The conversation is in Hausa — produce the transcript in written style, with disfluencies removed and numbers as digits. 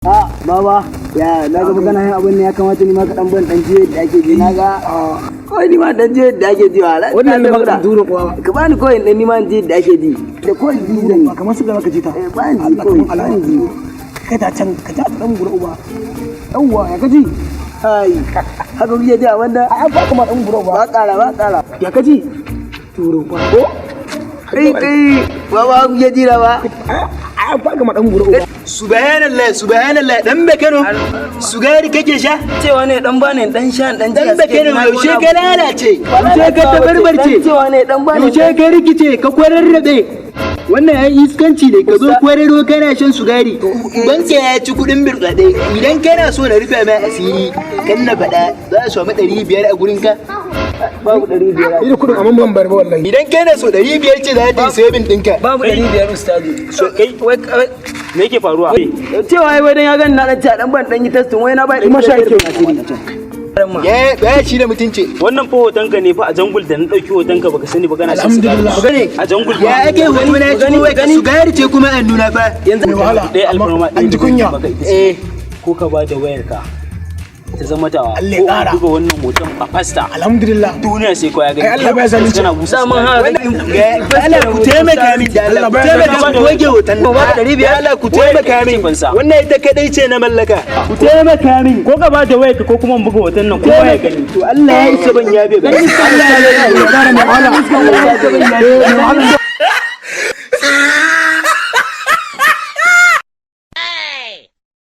Baba, ya na ga magana yin abin ne ya kamata ni ma ka dan ban dan jiye da ake ji na ga kawai ni ma dan jiye da ake ji wala wannan ne baka duro kuwa ka bani kawai dan ni ma jiye da ake ji da kawai ji zan yi kamar su da ka ji ta ba ni kawai alayin ji kai ta can ka ta dan gura uba yawwa ya kaji ai haka kuke ji a wanda a ba kuma dan gura uba ba kara ya kaji turo kuwa ko kai ba kuke ji na ba a ba kuma dan gura uba subhanallah dan Bekano sugari kake sha cewa ne dan bane dan sha dan dan Bekano yaushe ka lalace yaushe ka tabarbarce cewa ne dan bane yaushe ka rikice ka kwararrabe wannan ai iskanci ne ka zo kwararo kana shan sugari banka ya ci kudin birtsade idan kana so na rufe mai asiri kan na faɗa za su samu 500 a gurin ka babu 500 ni da kudin amma ban bar ba wallahi idan kana so 500 ce za ta yi saving ɗinka babu 500 ustadi so kai me yake faruwa cewa ai wai dan ya gani na dan ci dan ban dan yi testin wai na bai kuma sha yake ya shi da mutunci wannan fa hotonka ne fa a jangul da na dauki hotonka baka sani ba kana shan sigari alhamdulillah a jangul ya ake hoto na ci wai sugari ce kuma an nuna fa yanzu wahala dai alfarma an ji kunya ko ka ba da wayarka ta zama tawa Allah ko ƙara. buga wannan hoton a fasta alhamdulillah duniya sai ko ya gani ai Allah bai zalunci kana busa mun ha Allah ku taimaka min da Allah ku taimaka min goge hoton nan ba 500 Allah ku taimaka min wannan ita kadai ce na mallaka ku taimaka min ko ka ba da wayarka ko kuma buga hoton nan kowa ya gani to Allah ya isa ban yabe ba Allah ya isa ban yabe ba